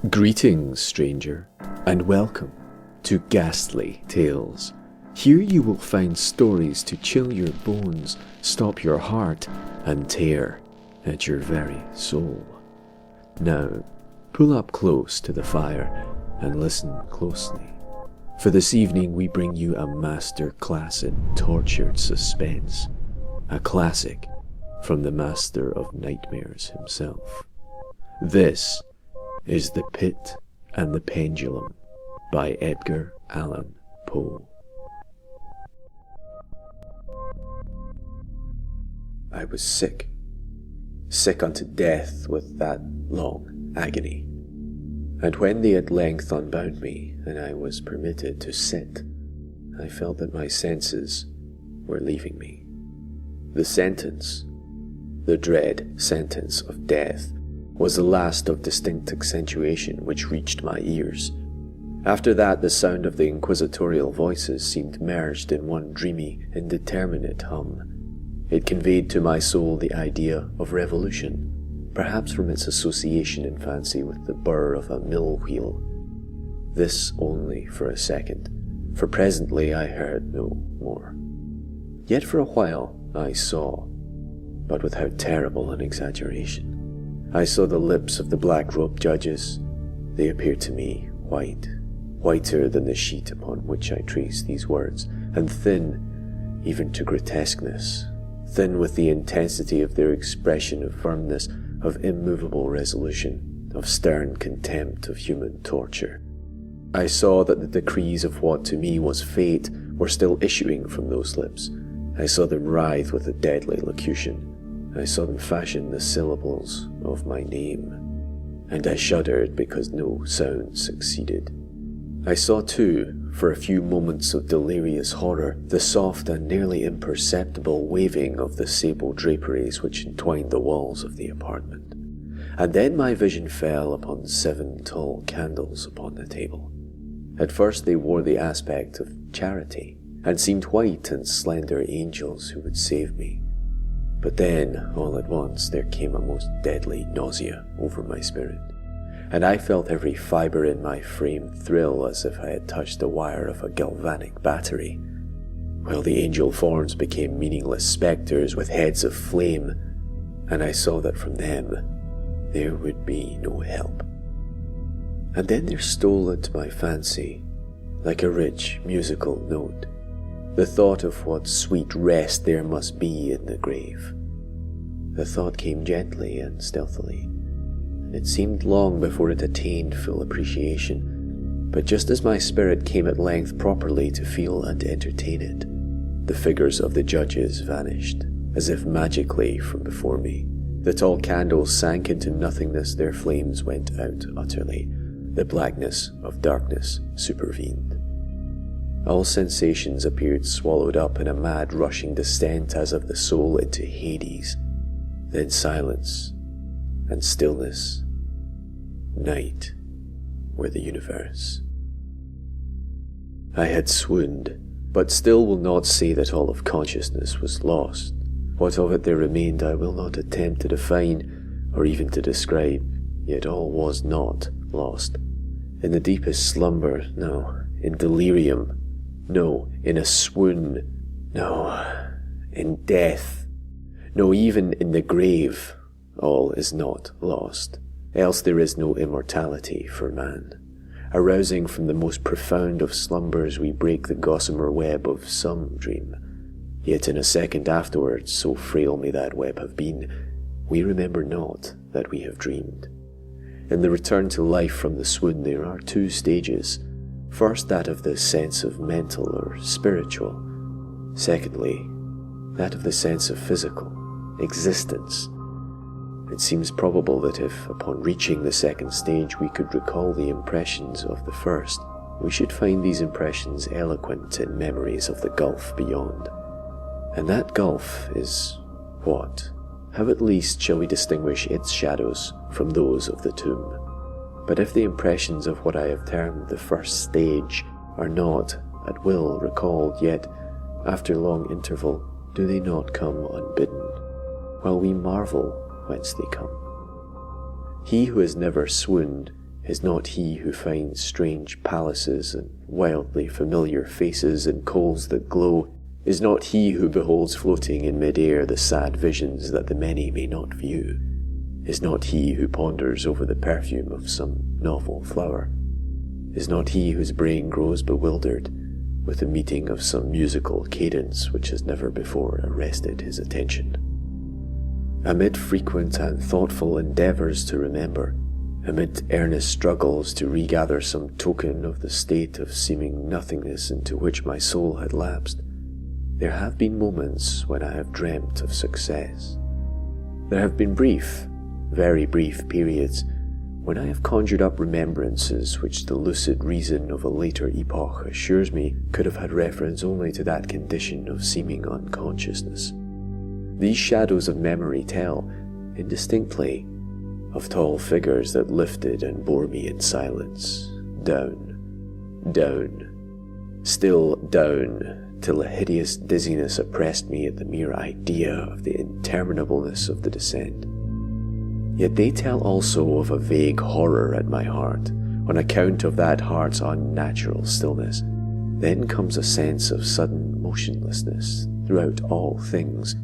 Greetings, stranger, and welcome to Ghastly Tales. Here you will find stories to chill your bones, stop your heart, and tear at your very soul. Now, pull up close to the fire and listen closely. For this evening we bring you a master class in tortured suspense, a classic from the master of nightmares himself. This is The Pit and the Pendulum by Edgar Allan Poe. I was sick unto death with that long agony, and when they at length unbound me and I was permitted to sit, I felt that my senses were leaving me. The sentence, the dread sentence of death, was the last of distinct accentuation which reached my ears. After that, the sound of the inquisitorial voices seemed merged in one dreamy, indeterminate hum. It conveyed to my soul the idea of revolution, perhaps from its association in fancy with the burr of a mill wheel. This only for a second, for presently I heard no more. Yet for a while I saw, but with how terrible an exaggeration. I saw the lips of the black-robed judges. They appeared to me white, whiter than the sheet upon which I traced these words, and thin, even to grotesqueness, thin with the intensity of their expression of firmness, of immovable resolution, of stern contempt of human torture. I saw that the decrees of what to me was fate were still issuing from those lips. I saw them writhe with a deadly locution. I saw them fashion the syllables of my name, and I shuddered because no sound succeeded. I saw too, for a few moments of delirious horror, the soft and nearly imperceptible waving of the sable draperies which entwined the walls of the apartment. And then my vision fell upon 7 tall candles upon the table. At first they wore the aspect of charity, and seemed white and slender angels who would save me. But then, all at once, there came a most deadly nausea over my spirit, and I felt every fibre in my frame thrill as if I had touched the wire of a galvanic battery, while the angel forms became meaningless spectres with heads of flame, and I saw that from them there would be no help. And then there stole into my fancy, like a rich musical note, the thought of what sweet rest there must be in the grave. The thought came gently and stealthily, and it seemed long before it attained full appreciation, but just as my spirit came at length properly to feel and entertain it, the figures of the judges vanished, as if magically from before me. The tall candles sank into nothingness, their flames went out utterly, the blackness of darkness supervened. All sensations appeared swallowed up in a mad rushing descent as of the soul into Hades. Then silence and stillness, night were the universe. I had swooned, but still will not say that all of consciousness was lost. What of it there remained I will not attempt to define or even to describe, yet all was not lost. In the deepest slumber, no. In delirium, no. In a swoon, no. In death, no. Even in the grave, all is not lost. Else there is no immortality for man. Arousing from the most profound of slumbers, we break the gossamer web of some dream. Yet in a second afterwards, so frail may that web have been, we remember not that we have dreamed. In the return to life from the swoon there are 2 stages. First, that of the sense of mental or spiritual. Secondly, that of the sense of physical, existence. It seems probable that if, upon reaching the second stage, we could recall the impressions of the first, we should find these impressions eloquent in memories of the gulf beyond. And that gulf is what? How at least shall we distinguish its shadows from those of the tomb? But if the impressions of what I have termed the first stage are not, at will, recalled, yet, after long interval, do they not come unbidden, while we marvel whence they come? He who has never swooned is not he who finds strange palaces and wildly familiar faces in coals that glow, is not he who beholds floating in mid-air the sad visions that the many may not view, is not he who ponders over the perfume of some novel flower, is not he whose brain grows bewildered with the meeting of some musical cadence which has never before arrested his attention. Amid frequent and thoughtful endeavours to remember, amid earnest struggles to regather some token of the state of seeming nothingness into which my soul had lapsed, there have been moments when I have dreamt of success. There have been brief, very brief periods when I have conjured up remembrances which the lucid reason of a later epoch assures me could have had reference only to that condition of seeming unconsciousness. These shadows of memory tell, indistinctly, of tall figures that lifted and bore me in silence, down, down, still down, till a hideous dizziness oppressed me at the mere idea of the interminableness of the descent. Yet they tell also of a vague horror at my heart, on account of that heart's unnatural stillness. Then comes a sense of sudden motionlessness throughout all things,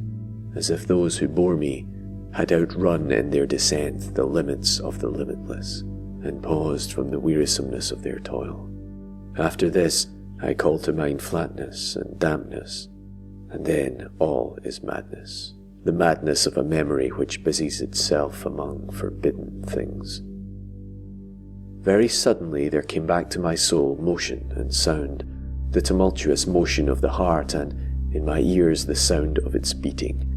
as if those who bore me had outrun in their descent the limits of the limitless, and paused from the wearisomeness of their toil. After this, I call to mind flatness and dampness, and then all is madness, the madness of a memory which busies itself among forbidden things. Very suddenly there came back to my soul motion and sound, the tumultuous motion of the heart, and in my ears the sound of its beating.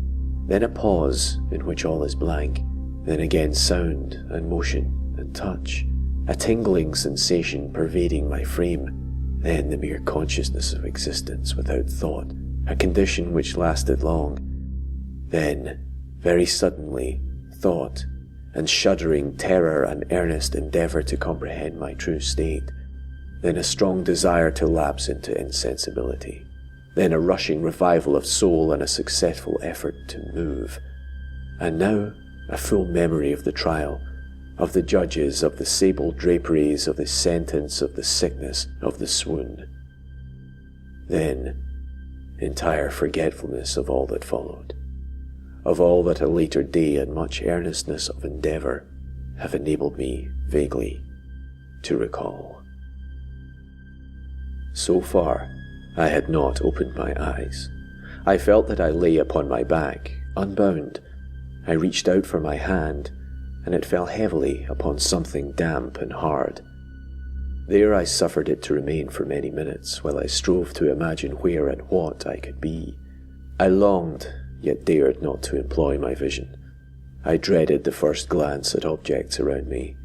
Then a pause in which all is blank, then again sound and motion and touch, a tingling sensation pervading my frame, then the mere consciousness of existence without thought, a condition which lasted long. Then, very suddenly, thought, and shuddering terror and earnest endeavour to comprehend my true state, then a strong desire to lapse into insensibility. Then a rushing revival of soul and a successful effort to move. And now a full memory of the trial, of the judges, of the sable draperies, of the sentence, of the sickness, of the swoon. Then entire forgetfulness of all that followed, of all that a later day and much earnestness of endeavour have enabled me vaguely to recall. So far, I had not opened my eyes. I felt that I lay upon my back, unbound. I reached out for my hand, and it fell heavily upon something damp and hard. There I suffered it to remain for many minutes, while I strove to imagine where and what I could be. I longed, yet dared not to employ my vision. I dreaded the first glance at objects around me.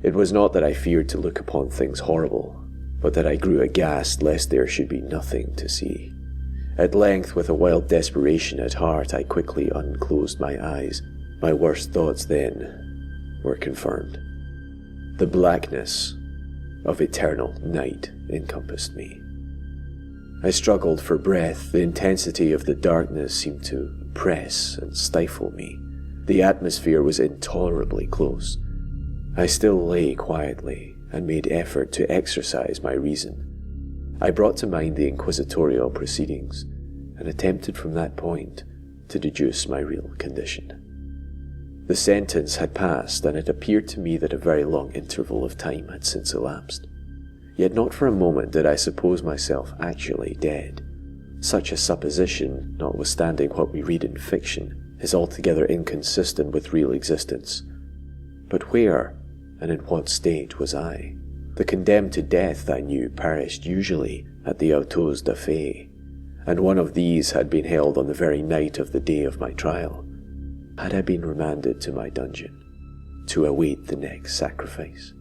It was not that I feared to look upon things horrible, but that I grew aghast lest there should be nothing to see. At length, with a wild desperation at heart, I quickly unclosed my eyes. My worst thoughts then were confirmed. The blackness of eternal night encompassed me. I struggled for breath. The intensity of the darkness seemed to press and stifle me. The atmosphere was intolerably close. I still lay quietly, and made effort to exercise my reason. I brought to mind the inquisitorial proceedings, and attempted from that point to deduce my real condition. The sentence had passed, and it appeared to me that a very long interval of time had since elapsed. Yet not for a moment did I suppose myself actually dead. Such a supposition, notwithstanding what we read in fiction, is altogether inconsistent with real existence. But where and in what state was I? The condemned to death, I knew, perished usually at the autos da fe, and one of these had been held on the very night of the day of my trial. Had I been remanded to my dungeon to await the next sacrifice,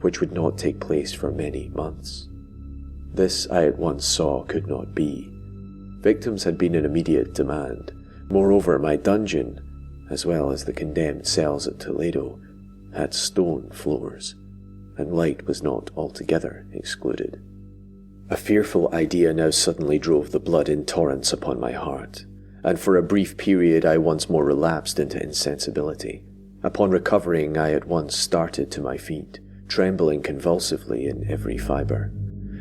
which would not take place for many months? This I at once saw could not be. Victims had been in immediate demand. Moreover, my dungeon, as well as the condemned cells at Toledo, had stone floors, and light was not altogether excluded. A fearful idea now suddenly drove the blood in torrents upon my heart, and for a brief period I once more relapsed into insensibility. Upon recovering, I at once started to my feet. trembling convulsively in every fibre.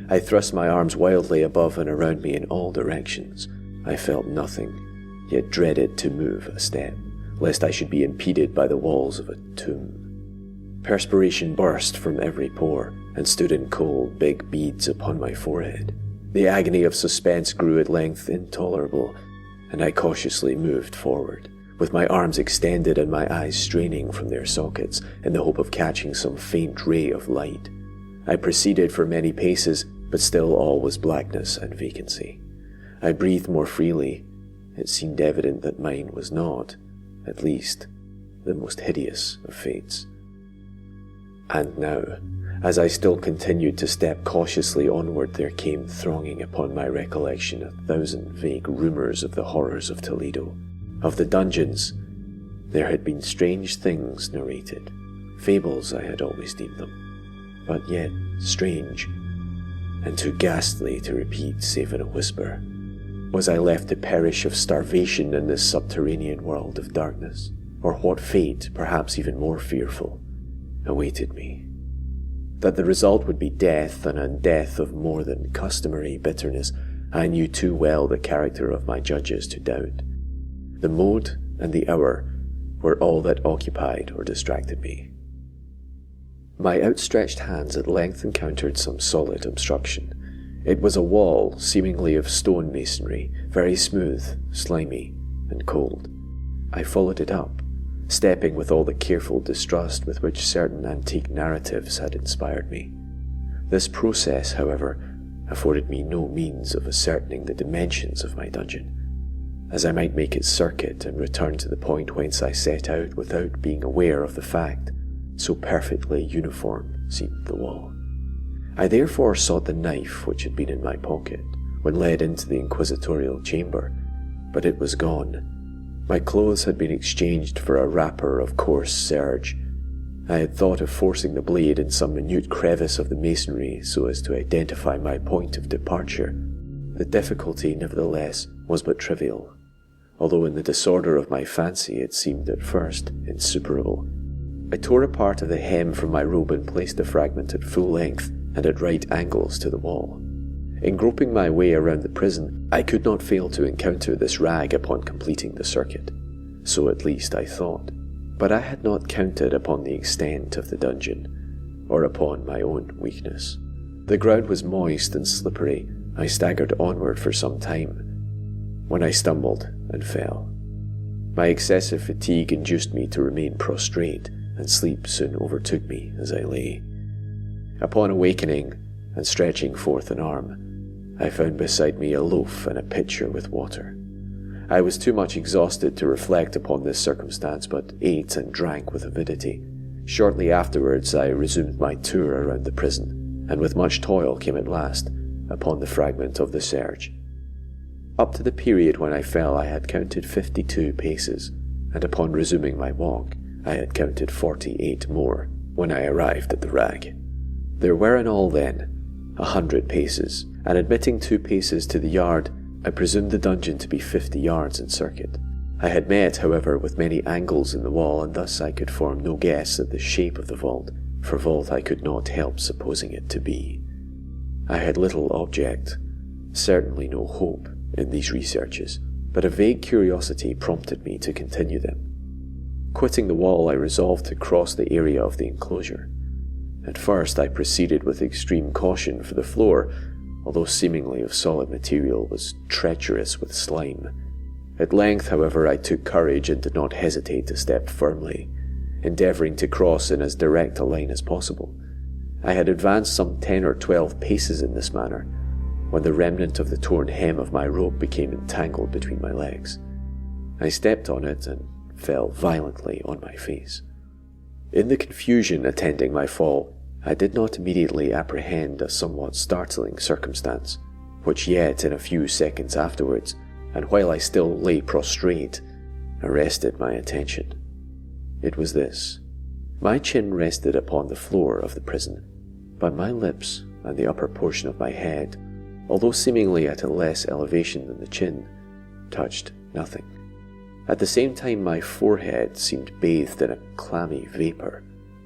I thrust my arms wildly above and around me in all directions. I felt nothing, yet dreaded to move a step, lest I should be impeded by the walls of a tomb. Perspiration burst from every pore, and stood in cold, big beads upon my forehead. The agony of suspense grew at length intolerable, and I cautiously moved forward, with my arms extended and my eyes straining from their sockets in the hope of catching some faint ray of light. I proceeded for many paces, but still all was blackness and vacancy. I breathed more freely. It seemed evident that mine was not, at least, the most hideous of fates. And now, as I still continued to step cautiously onward, there came thronging upon my recollection 1,000 vague rumours of the horrors of Toledo, of the dungeons. There had been strange things narrated, fables I had always deemed them, but yet strange, and too ghastly to repeat save in a whisper. Was I left to perish of starvation in this subterranean world of darkness, or what fate, perhaps even more fearful, awaited me? That the result would be death, and a death of more than customary bitterness, I knew too well the character of my judges to doubt. The mode and the hour were all that occupied or distracted me. My outstretched hands at length encountered some solid obstruction. It was a wall, seemingly of stone masonry, very smooth, slimy, and cold. I followed it up, stepping with all the careful distrust with which certain antique narratives had inspired me. This process, however, afforded me no means of ascertaining the dimensions of my dungeon, as I might make its circuit and return to the point whence I set out without being aware of the fact, so perfectly uniform seemed the wall. I therefore sought the knife which had been in my pocket when led into the inquisitorial chamber, but it was gone. My clothes had been exchanged for a wrapper of coarse serge. I had thought of forcing the blade in some minute crevice of the masonry so as to identify my point of departure. The difficulty, nevertheless, was but trivial, although in the disorder of my fancy it seemed at first insuperable. I tore a part of the hem from my robe and placed the fragment at full length and at right angles to the wall. In groping my way around the prison, I could not fail to encounter this rag upon completing the circuit. So at least I thought. But I had not counted upon the extent of the dungeon, or upon my own weakness. The ground was moist and slippery. I staggered onward for some time, when I stumbled and fell. My excessive fatigue induced me to remain prostrate, and sleep soon overtook me as I lay. Upon awakening, and stretching forth an arm, I found beside me a loaf and a pitcher with water. I was too much exhausted to reflect upon this circumstance, but ate and drank with avidity. Shortly afterwards I resumed my tour around the prison, and with much toil came at last upon the fragment of the serge. Up to the period when I fell I had counted 52 paces, and upon resuming my walk I had counted 48 more when I arrived at the rag. There were in all, then, 100 paces, and admitting 2 paces to the yard, I presumed the dungeon to be 50 yards in circuit. I had met, however, with many angles in the wall, and thus I could form no guess at the shape of the vault, for vault I could not help supposing it to be. I had little object, certainly no hope, in these researches, but a vague curiosity prompted me to continue them. Quitting the wall, I resolved to cross the area of the enclosure. At first I proceeded with extreme caution, for the floor, although seemingly of solid material, was treacherous with slime. At length, however, I took courage and did not hesitate to step firmly, endeavouring to cross in as direct a line as possible. I had advanced some 10 or 12 paces in this manner, when the remnant of the torn hem of my robe became entangled between my legs. I stepped on it and fell violently on my face. In the confusion attending my fall, I did not immediately apprehend a somewhat startling circumstance, which yet in a few seconds afterwards, and while I still lay prostrate, arrested my attention. It was this. My chin rested upon the floor of the prison, but my lips and the upper portion of my head, although seemingly at a less elevation than the chin, touched nothing. At the same time my forehead seemed bathed in a clammy vapour,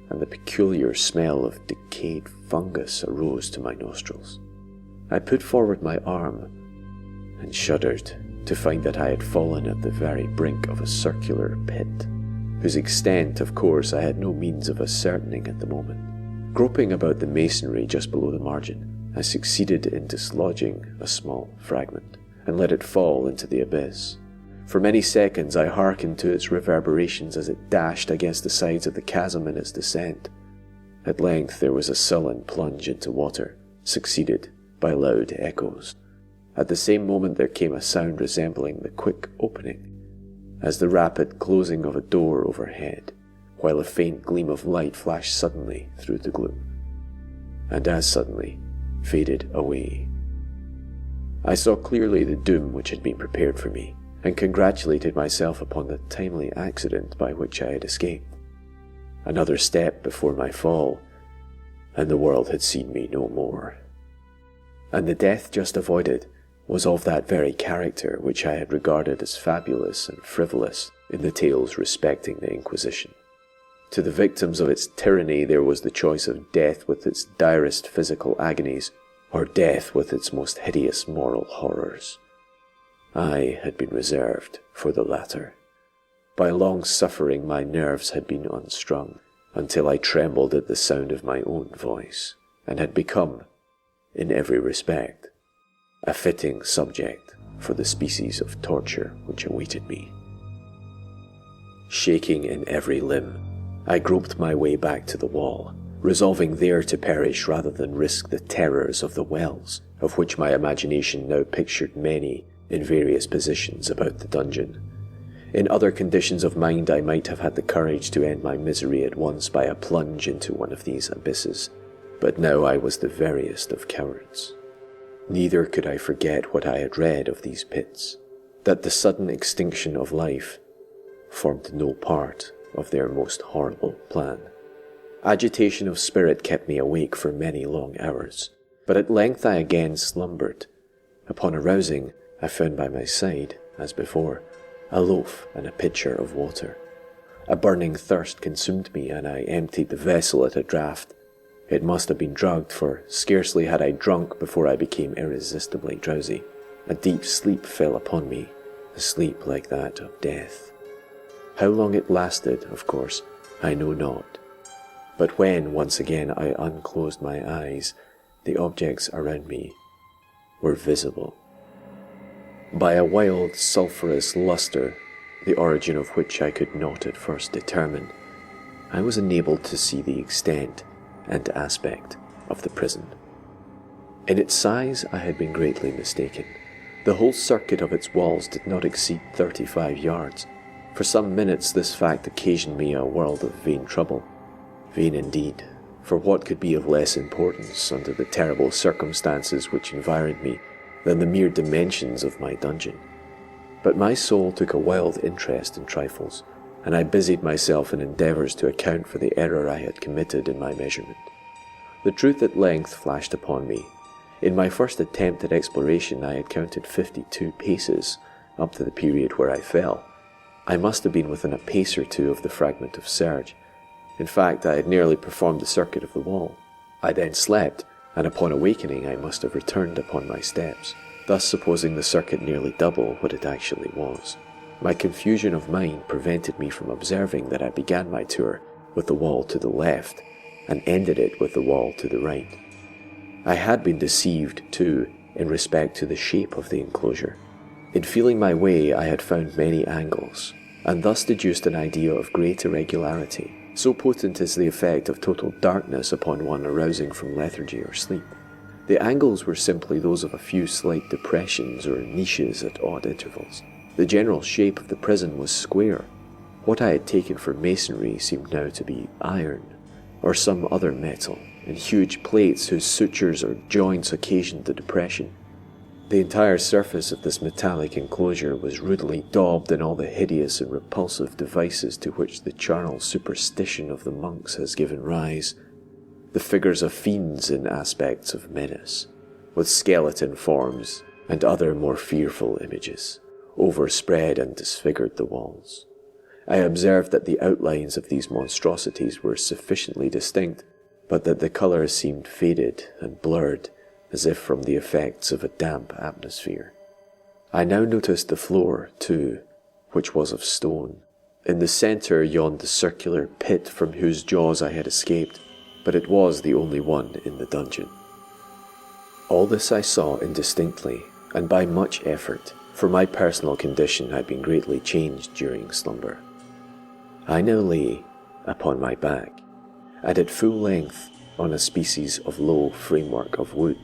and the peculiar smell of decayed fungus arose to my nostrils. I put forward my arm and shuddered to find that I had fallen at the very brink of a circular pit, whose extent, of course, I had no means of ascertaining at the moment. Groping about the masonry just below the margin, I succeeded in dislodging a small fragment and let it fall into the abyss. For many seconds I hearkened to its reverberations as it dashed against the sides of the chasm in its descent. At length there was a sullen plunge into water, succeeded by loud echoes. At the same moment there came a sound resembling the quick opening, as the rapid closing of a door overhead, while a faint gleam of light flashed suddenly through the gloom, and as suddenly faded away. I saw clearly the doom which had been prepared for me, and congratulated myself upon the timely accident by which I had escaped. Another step before my fall, and the world had seen me no more. And the death just avoided was of that very character which I had regarded as fabulous and frivolous in the tales respecting the Inquisition. To the victims of its tyranny there was the choice of death with its direst physical agonies, or death with its most hideous moral horrors. I had been reserved for the latter. By long suffering my nerves had been unstrung, until I trembled at the sound of my own voice, and had become, in every respect, a fitting subject for the species of torture which awaited me. Shaking in every limb, I groped my way back to the wall, resolving there to perish rather than risk the terrors of the wells, of which my imagination now pictured many in various positions about the dungeon. In other conditions of mind I might have had the courage to end my misery at once by a plunge into one of these abysses, but now I was the veriest of cowards. Neither could I forget what I had read of these pits, that the sudden extinction of life formed no part of their most horrible plan. Agitation of spirit kept me awake for many long hours, but at length I again slumbered. Upon arousing, I found by my side, as before, a loaf and a pitcher of water. A burning thirst consumed me, and I emptied the vessel at a draught. It must have been drugged, for scarcely had I drunk before I became irresistibly drowsy. A deep sleep fell upon me, a sleep like that of death. How long it lasted, of course, I know not. But when, once again, I unclosed my eyes, the objects around me were visible. By a wild, sulphurous lustre, the origin of which I could not at first determine, I was enabled to see the extent and aspect of the prison. In its size I had been greatly mistaken. The whole circuit of its walls did not exceed 35 yards. For some minutes this fact occasioned me a world of vain trouble. Vain indeed, for what could be of less importance under the terrible circumstances which environed me than the mere dimensions of my dungeon? But my soul took a wild interest in trifles, and I busied myself in endeavours to account for the error I had committed in my measurement. The truth at length flashed upon me. In my first attempt at exploration I had counted 52 paces up to the period where I fell. I must have been within a pace or two of the fragment of serge. In fact, I had nearly performed the circuit of the wall. I then slept, and upon awakening I must have returned upon my steps, thus supposing the circuit nearly double what it actually was. My confusion of mind prevented me from observing that I began my tour with the wall to the left, and ended it with the wall to the right. I had been deceived, too, in respect to the shape of the enclosure. In feeling my way I had found many angles, and thus deduced an idea of great irregularity. So potent is the effect of total darkness upon one arousing from lethargy or sleep. The angles were simply those of a few slight depressions or niches at odd intervals. The general shape of the prison was square. What I had taken for masonry seemed now to be iron, or some other metal, in huge plates whose sutures or joints occasioned the depression. The entire surface of this metallic enclosure was rudely daubed in all the hideous and repulsive devices to which the charnel superstition of the monks has given rise. The figures of fiends in aspects of menace, with skeleton forms and other more fearful images, overspread and disfigured the walls. I observed that the outlines of these monstrosities were sufficiently distinct, but that the colours seemed faded and blurred, as if from the effects of a damp atmosphere. I now noticed the floor, too, which was of stone. In the centre yawned the circular pit from whose jaws I had escaped, but it was the only one in the dungeon. All this I saw indistinctly, and by much effort, for my personal condition had been greatly changed during slumber. I now lay upon my back, and at full length on a species of low framework of wood.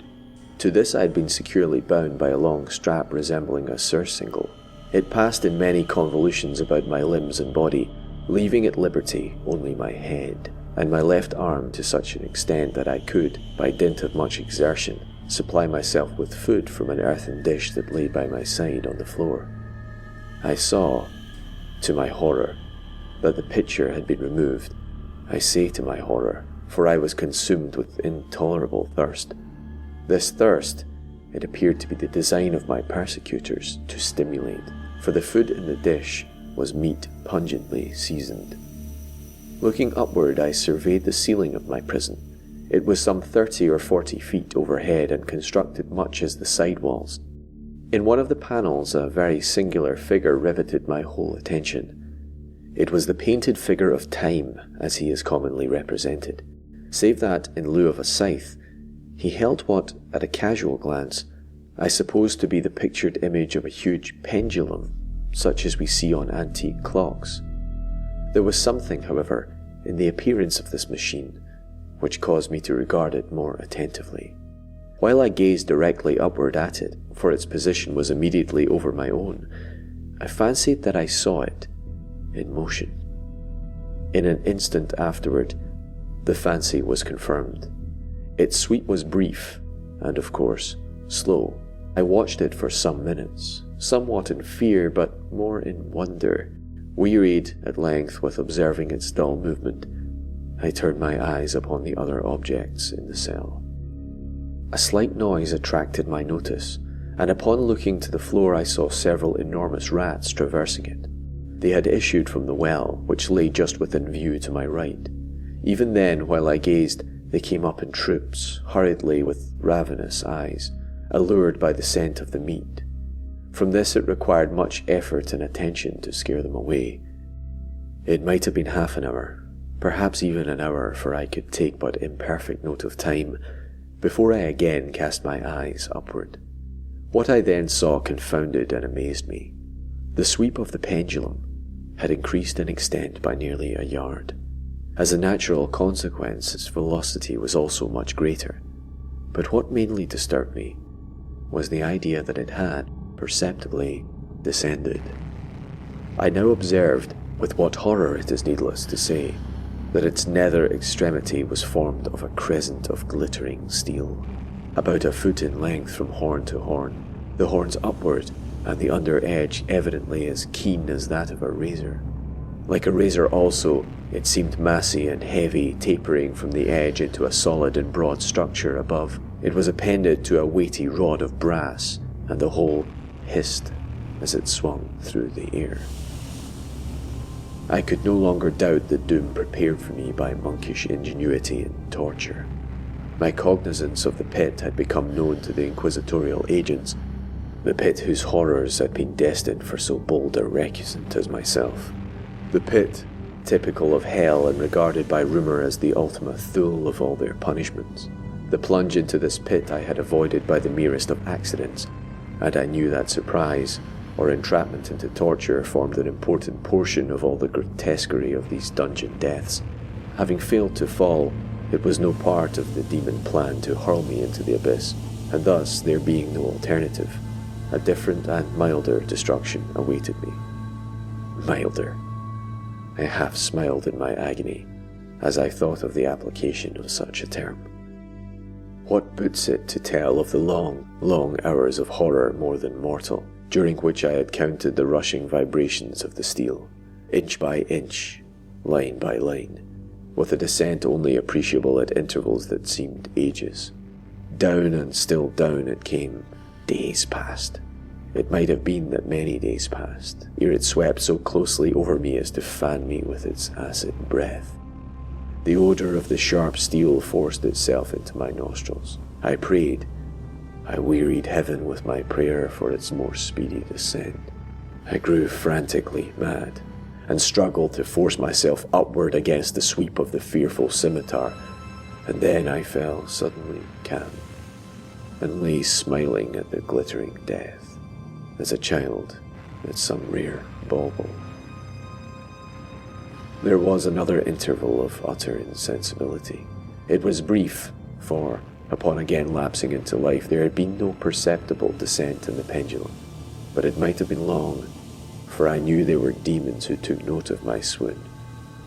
To this I had been securely bound by a long strap resembling a surcingle. It passed in many convolutions about my limbs and body, leaving at liberty only my head, and my left arm to such an extent that I could, by dint of much exertion, supply myself with food from an earthen dish that lay by my side on the floor. I saw, to my horror, that the picture had been removed. I say to my horror, for I was consumed with intolerable thirst. This thirst, it appeared to be the design of my persecutors to stimulate, for the food in the dish was meat pungently seasoned. Looking upward, I surveyed the ceiling of my prison. It was some 30 or 40 feet overhead and constructed much as the side walls. In one of the panels, a very singular figure riveted my whole attention. It was the painted figure of Time, as he is commonly represented, save that, in lieu of a scythe, he held what, at a casual glance, I supposed to be the pictured image of a huge pendulum, such as we see on antique clocks. There was something, however, in the appearance of this machine, which caused me to regard it more attentively. While I gazed directly upward at it, for its position was immediately over my own, I fancied that I saw it in motion. In an instant afterward, the fancy was confirmed. Its sweep was brief, and of course, slow. I watched it for some minutes, somewhat in fear, but more in wonder. Wearied at length with observing its dull movement, I turned my eyes upon the other objects in the cell. A slight noise attracted my notice, and upon looking to the floor I saw several enormous rats traversing it. They had issued from the well, which lay just within view to my right. Even then, while I gazed, they came up in troops, hurriedly with ravenous eyes, allured by the scent of the meat. From this it required much effort and attention to scare them away. It might have been half an hour, perhaps even an hour, for I could take but imperfect note of time, before I again cast my eyes upward. What I then saw confounded and amazed me. The sweep of the pendulum had increased in extent by nearly a yard. As a natural consequence, its velocity was also much greater. But what mainly disturbed me was the idea that it had perceptibly descended. I now observed, with what horror it is needless to say, that its nether extremity was formed of a crescent of glittering steel, about a foot in length from horn to horn, the horns upward, and the under edge evidently as keen as that of a razor. Like a razor also, it seemed massy and heavy, tapering from the edge into a solid and broad structure above. It was appended to a weighty rod of brass, and the whole hissed as it swung through the air. I could no longer doubt the doom prepared for me by monkish ingenuity and torture. My cognizance of the pit had become known to the inquisitorial agents, the pit whose horrors had been destined for so bold a recusant as myself. The pit, typical of hell and regarded by rumour as the ultima thule of all their punishments. The plunge into this pit I had avoided by the merest of accidents, and I knew that surprise, or entrapment into torture, formed an important portion of all the grotesquerie of these dungeon deaths. Having failed to fall, it was no part of the demon plan to hurl me into the abyss, and thus, there being no alternative, a different and milder destruction awaited me. Milder. I half smiled in my agony as I thought of the application of such a term. What boots it to tell of the long, long hours of horror more than mortal, during which I had counted the rushing vibrations of the steel, inch by inch, line by line, with a descent only appreciable at intervals that seemed ages. Down and still down it came. Days passed. It might have been that many days passed, ere it swept so closely over me as to fan me with its acid breath. The odour of the sharp steel forced itself into my nostrils. I prayed. I wearied heaven with my prayer for its more speedy descent. I grew frantically mad, and struggled to force myself upward against the sweep of the fearful scimitar, and then I fell suddenly calm, and lay smiling at the glittering death, as a child at some rare bauble. There was another interval of utter insensibility. It was brief, for, upon again lapsing into life, there had been no perceptible descent in the pendulum, but it might have been long, for I knew there were demons who took note of my swoon,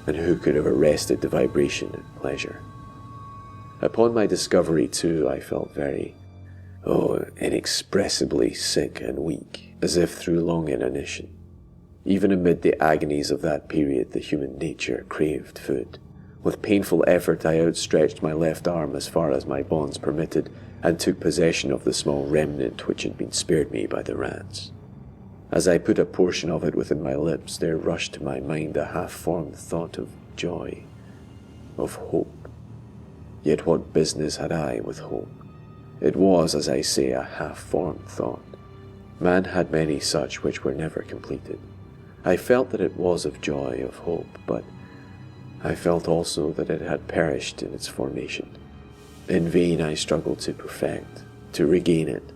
and who could have arrested the vibration at pleasure. Upon my discovery, too, I felt very, inexpressibly sick and weak, as if through long inanition. Even amid the agonies of that period, the human nature craved food. With painful effort, I outstretched my left arm as far as my bonds permitted, and took possession of the small remnant which had been spared me by the rats. As I put a portion of it within my lips, there rushed to my mind a half-formed thought of joy, of hope. Yet what business had I with hope? It was, as I say, a half-formed thought. Man had many such which were never completed. I felt that it was of joy, of hope, but I felt also that it had perished in its formation. In vain I struggled to perfect, to regain it.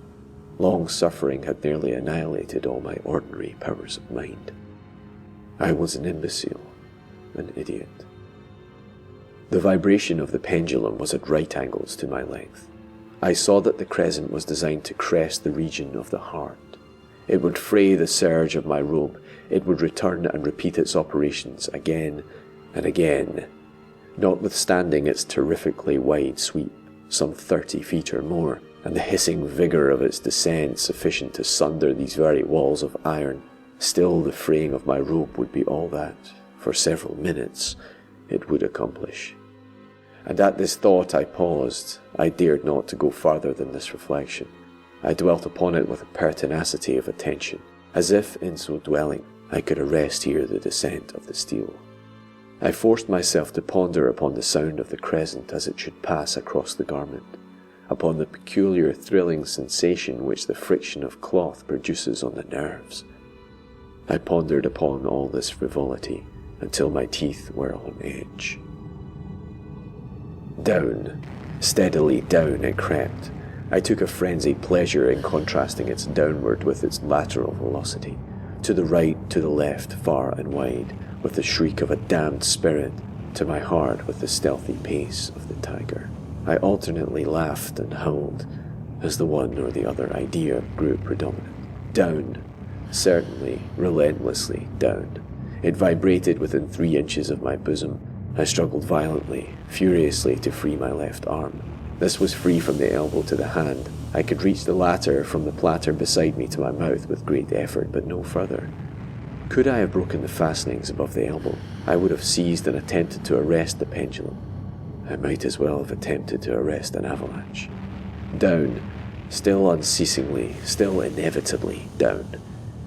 Long suffering had nearly annihilated all my ordinary powers of mind. I was an imbecile, an idiot. The vibration of the pendulum was at right angles to my length. I saw that the crescent was designed to crest the region of the heart. It would fray the serge of my robe. It would return and repeat its operations again and again, notwithstanding its terrifically wide sweep, some 30 feet or more, and the hissing vigour of its descent sufficient to sunder these very walls of iron. Still the fraying of my robe would be all that, for several minutes, it would accomplish. And at this thought I paused. I dared not to go farther than this reflection. I dwelt upon it with a pertinacity of attention, as if, in so dwelling, I could arrest here the descent of the steel. I forced myself to ponder upon the sound of the crescent as it should pass across the garment, upon the peculiar thrilling sensation which the friction of cloth produces on the nerves. I pondered upon all this frivolity until my teeth were on edge. Down, steadily down it crept. I took a frenzied pleasure in contrasting its downward with its lateral velocity, to the right, to the left, far and wide, with the shriek of a damned spirit, to my heart with the stealthy pace of the tiger. I alternately laughed and howled, as the one or the other idea grew predominant. Down, certainly, relentlessly down. It vibrated within 3 inches of my bosom. I struggled violently, furiously to free my left arm. This was free from the elbow to the hand. I could reach the latter from the platter beside me to my mouth with great effort, but no further. Could I have broken the fastenings above the elbow, I would have seized and attempted to arrest the pendulum. I might as well have attempted to arrest an avalanche. Down, still unceasingly, still inevitably down.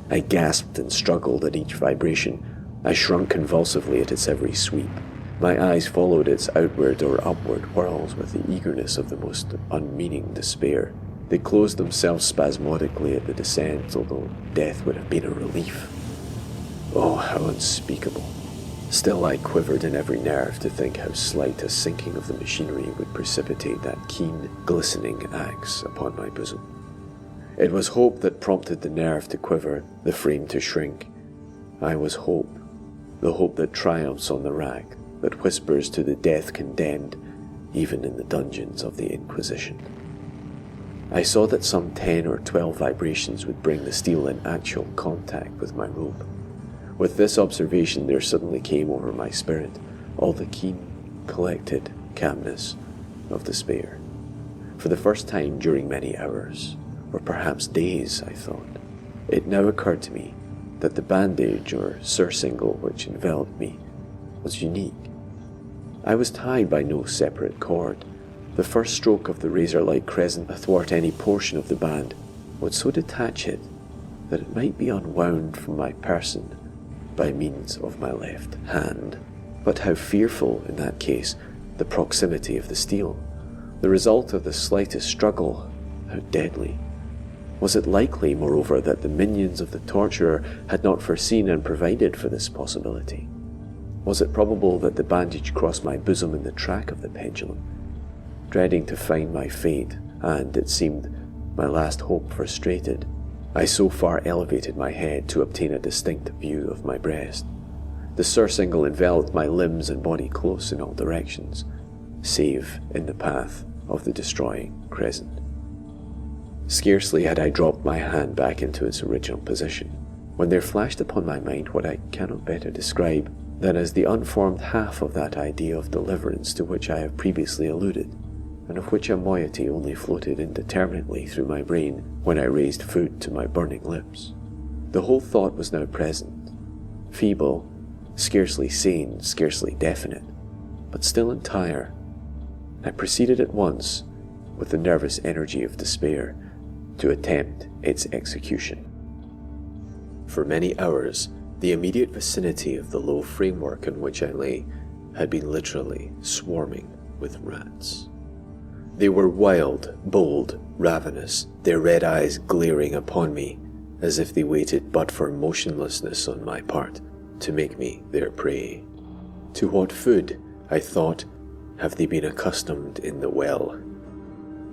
I gasped and struggled at each vibration. I shrunk convulsively at its every sweep. My eyes followed its outward or upward whirls with the eagerness of the most unmeaning despair. They closed themselves spasmodically at the descent, although death would have been a relief. Oh, how unspeakable. Still I quivered in every nerve to think how slight a sinking of the machinery would precipitate that keen, glistening axe upon my bosom. It was hope that prompted the nerve to quiver, the frame to shrink. I was hope, the hope that triumphs on the rack, that whispers to the death condemned, even in the dungeons of the Inquisition. I saw that some 10 or 12 vibrations would bring the steel in actual contact with my robe. With this observation there suddenly came over my spirit all the keen, collected calmness of despair. For the first time during many hours, or perhaps days, I thought, it now occurred to me that the bandage or surcingle which enveloped me was unique. I was tied by no separate cord. The first stroke of the razor-like crescent athwart any portion of the band would so detach it that it might be unwound from my person by means of my left hand. But how fearful, in that case, the proximity of the steel. The result of the slightest struggle, how deadly. Was it likely, moreover, that the minions of the torturer had not foreseen and provided for this possibility? Was it probable that the bandage crossed my bosom in the track of the pendulum? Dreading to find my fate, and, it seemed, my last hope frustrated, I so far elevated my head to obtain a distinct view of my breast. The surcingle enveloped my limbs and body close in all directions, save in the path of the destroying crescent. Scarcely had I dropped my hand back into its original position, when there flashed upon my mind what I cannot better describe than as the unformed half of that idea of deliverance to which I have previously alluded, and of which a moiety only floated indeterminately through my brain when I raised food to my burning lips. The whole thought was now present, feeble, scarcely sane, scarcely definite, but still entire. I proceeded at once, with the nervous energy of despair, to attempt its execution. For many hours, the immediate vicinity of the low framework on which I lay had been literally swarming with rats. They were wild, bold, ravenous, their red eyes glaring upon me as if they waited but for motionlessness on my part to make me their prey. To what food, I thought, have they been accustomed in the well?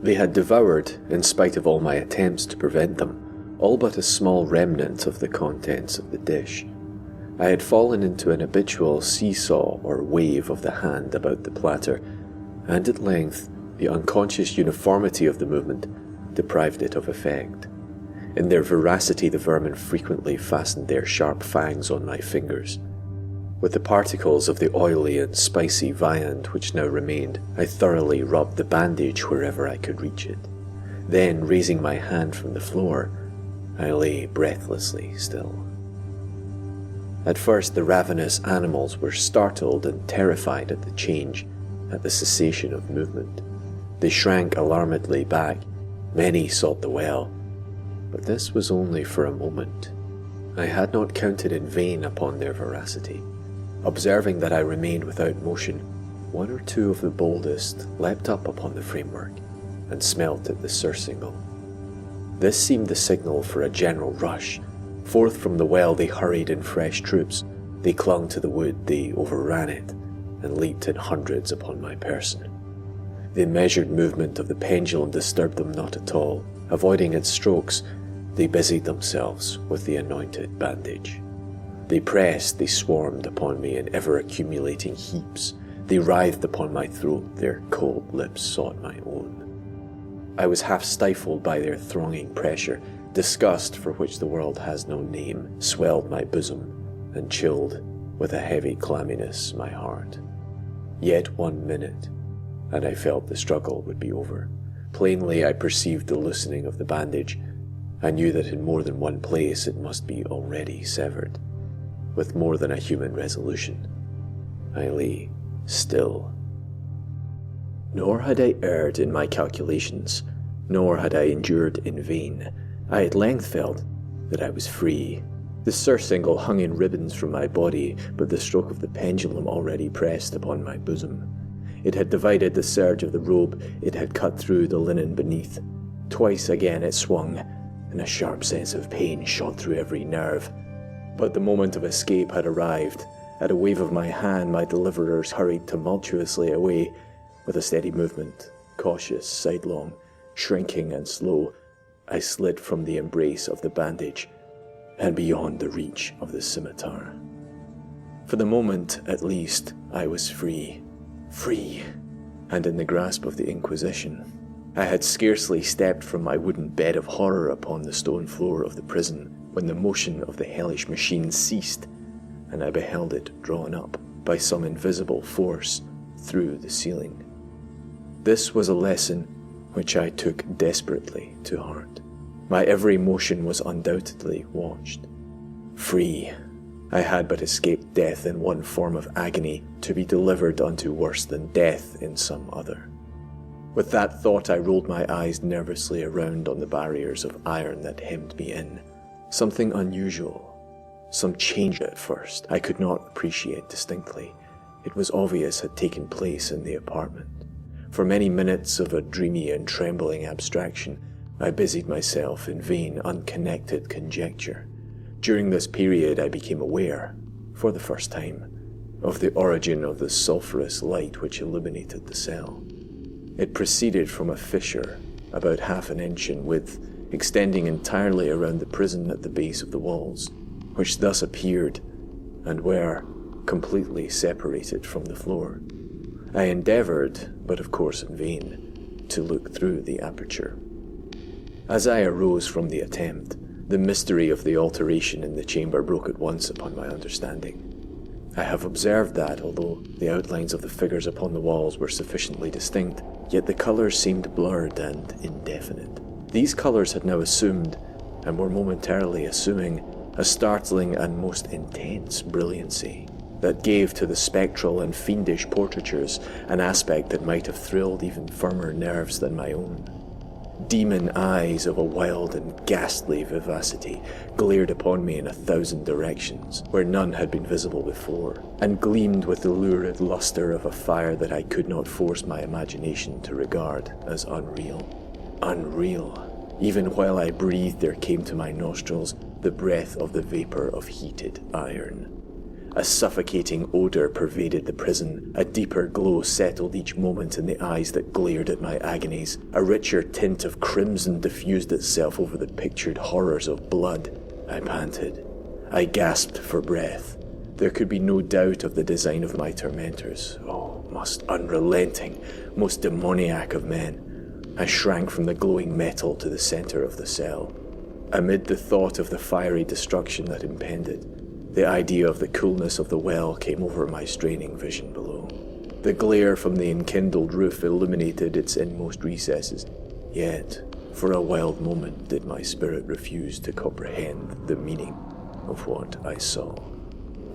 They had devoured, in spite of all my attempts to prevent them, all but a small remnant of the contents of the dish. I had fallen into an habitual seesaw or wave of the hand about the platter, and at length the unconscious uniformity of the movement deprived it of effect. In their voracity, the vermin frequently fastened their sharp fangs on my fingers. With the particles of the oily and spicy viand which now remained, I thoroughly rubbed the bandage wherever I could reach it. Then, raising my hand from the floor, I lay breathlessly still. At first, the ravenous animals were startled and terrified at the change, at the cessation of movement. They shrank alarmedly back. Many sought the well, but this was only for a moment. I had not counted in vain upon their voracity. Observing that I remained without motion, one or two of the boldest leapt up upon the framework and smelt at the surcingle. This seemed the signal for a general rush. Forth from the well they hurried in fresh troops. They clung to the wood, they overran it, and leaped in hundreds upon my person. The measured movement of the pendulum disturbed them not at all. Avoiding its strokes, they busied themselves with the anointed bandage. They pressed, they swarmed upon me in ever-accumulating heaps. They writhed upon my throat, their cold lips sought my own. I was half stifled by their thronging pressure. Disgust, for which the world has no name, swelled my bosom, and chilled, with a heavy clamminess, my heart. Yet 1 minute, and I felt the struggle would be over. Plainly I perceived the loosening of the bandage. I knew that in more than one place it must be already severed. With more than a human resolution, I lay still. Nor had I erred in my calculations, nor had I endured in vain. I at length felt that I was free. The surcingle hung in ribbons from my body, but the stroke of the pendulum already pressed upon my bosom. It had divided the serge of the robe, it had cut through the linen beneath. Twice again it swung, and a sharp sense of pain shot through every nerve. But the moment of escape had arrived. At a wave of my hand, my deliverers hurried tumultuously away. With a steady movement, cautious, sidelong, shrinking and slow, I slid from the embrace of the bandage and beyond the reach of the scimitar. For the moment, at least, I was free. Free, and in the grasp of the Inquisition. I had scarcely stepped from my wooden bed of horror upon the stone floor of the prison when the motion of the hellish machine ceased, and I beheld it drawn up by some invisible force through the ceiling. This was a lesson which I took desperately to heart. My every motion was undoubtedly watched. Free, I had but escaped death in one form of agony, to be delivered unto worse than death in some other. With that thought I rolled my eyes nervously around on the barriers of iron that hemmed me in. Something unusual, some change at first I could not appreciate distinctly. It was obvious had taken place in the apartment. For many minutes of a dreamy and trembling abstraction, I busied myself in vain, unconnected conjecture. During this period I became aware, for the first time, of the origin of the sulphurous light which illuminated the cell. It proceeded from a fissure about half an inch in width, extending entirely around the prison at the base of the walls, which thus appeared and were completely separated from the floor. I endeavoured, but of course in vain, to look through the aperture. As I arose from the attempt, the mystery of the alteration in the chamber broke at once upon my understanding. I have observed that, although the outlines of the figures upon the walls were sufficiently distinct, yet the colours seemed blurred and indefinite. These colours had now assumed, and were momentarily assuming, a startling and most intense brilliancy that gave to the spectral and fiendish portraitures an aspect that might have thrilled even firmer nerves than my own. Demon eyes of a wild and ghastly vivacity glared upon me in 1,000 directions, where none had been visible before, and gleamed with the lurid lustre of a fire that I could not force my imagination to regard as unreal. Unreal. Even while I breathed, there came to my nostrils the breath of the vapour of heated iron. A suffocating odour pervaded the prison. A deeper glow settled each moment in the eyes that glared at my agonies. A richer tint of crimson diffused itself over the pictured horrors of blood. I panted. I gasped for breath. There could be no doubt of the design of my tormentors. Oh, most unrelenting, most demoniac of men. I shrank from the glowing metal to the centre of the cell. Amid the thought of the fiery destruction that impended, the idea of the coolness of the well came over my straining vision below. The glare from the enkindled roof illuminated its inmost recesses, yet, for a wild moment did my spirit refuse to comprehend the meaning of what I saw.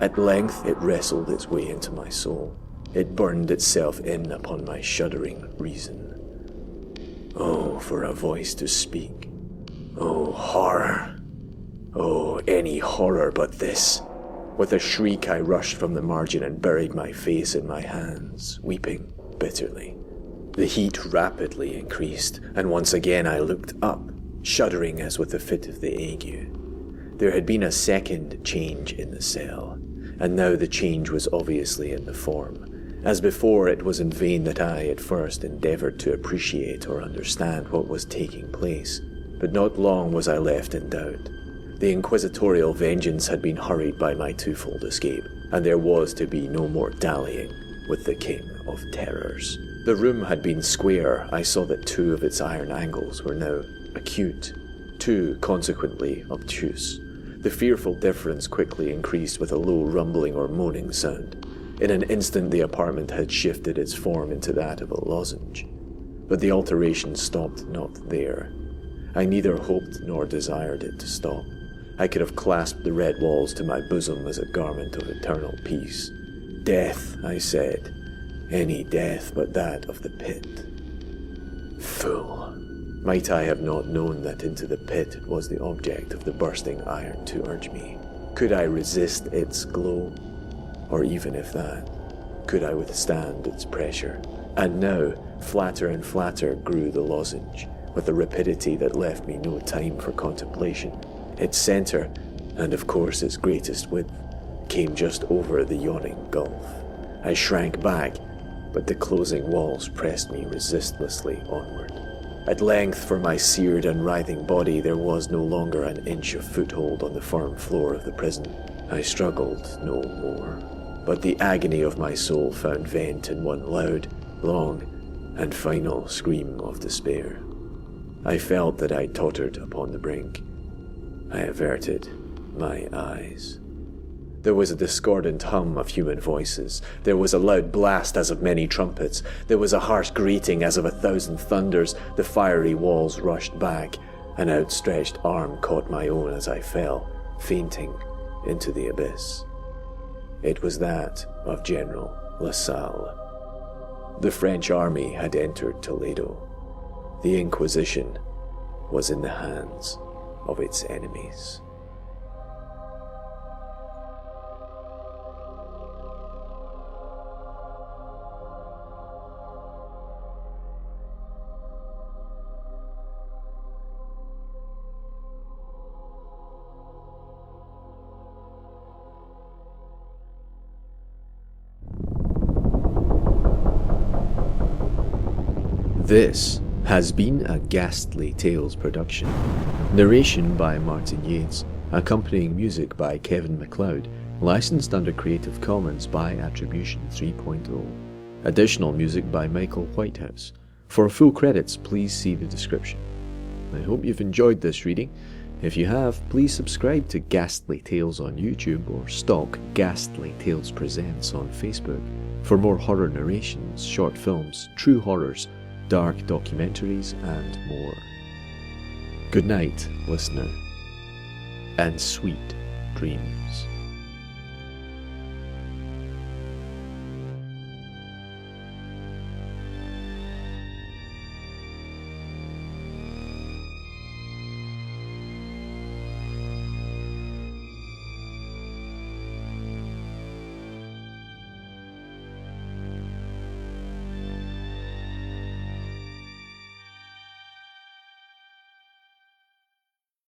At length it wrestled its way into my soul. It burned itself in upon my shuddering reason. Oh, for a voice to speak. Oh, horror. Oh, any horror but this. With a shriek I rushed from the margin and buried my face in my hands, weeping bitterly. The heat rapidly increased, and once again I looked up, shuddering as with a fit of the ague. There had been a second change in the cell, and now the change was obviously in the form. As before, it was in vain that I at first endeavoured to appreciate or understand what was taking place, but not long was I left in doubt. The inquisitorial vengeance had been hurried by my twofold escape, and there was to be no more dallying with the King of Terrors. The room had been square. I saw that 2 of its iron angles were now acute, 2 consequently obtuse. The fearful difference quickly increased with a low rumbling or moaning sound. In an instant the apartment had shifted its form into that of a lozenge. But the alteration stopped not there. I neither hoped nor desired it to stop. I could have clasped the red walls to my bosom as a garment of eternal peace. Death, I said. Any death but that of the pit. Fool. Might I have not known that into the pit was the object of the bursting iron to urge me? Could I resist its glow? Or even if that, could I withstand its pressure? And now, flatter and flatter grew the lozenge, with a rapidity that left me no time for contemplation. Its centre, and of course its greatest width, came just over the yawning gulf. I shrank back, but the closing walls pressed me resistlessly onward. At length, for my seared and writhing body, there was no longer an inch of foothold on the firm floor of the prison. I struggled no more, but the agony of my soul found vent in one loud, long, and final scream of despair. I felt that I tottered upon the brink. I averted my eyes. There was a discordant hum of human voices. There was a loud blast as of many trumpets. There was a harsh grating as of 1,000 thunders. The fiery walls rushed back. An outstretched arm caught my own as I fell, fainting, into the abyss. It was that of General LaSalle. The French army had entered Toledo. The Inquisition was in the hands of its enemies. This has been a Ghastly Tales production. Narration by Martin Yates, accompanying music by Kevin MacLeod, licensed under Creative Commons by Attribution 3.0. Additional music by Michael Whitehouse. For full credits, please see the description. I hope you've enjoyed this reading. If you have, please subscribe to Ghastly Tales on YouTube or stalk Ghastly Tales Presents on Facebook for more horror narrations, short films, true horrors, dark documentaries, and more. Good night, listener, and sweet dreams.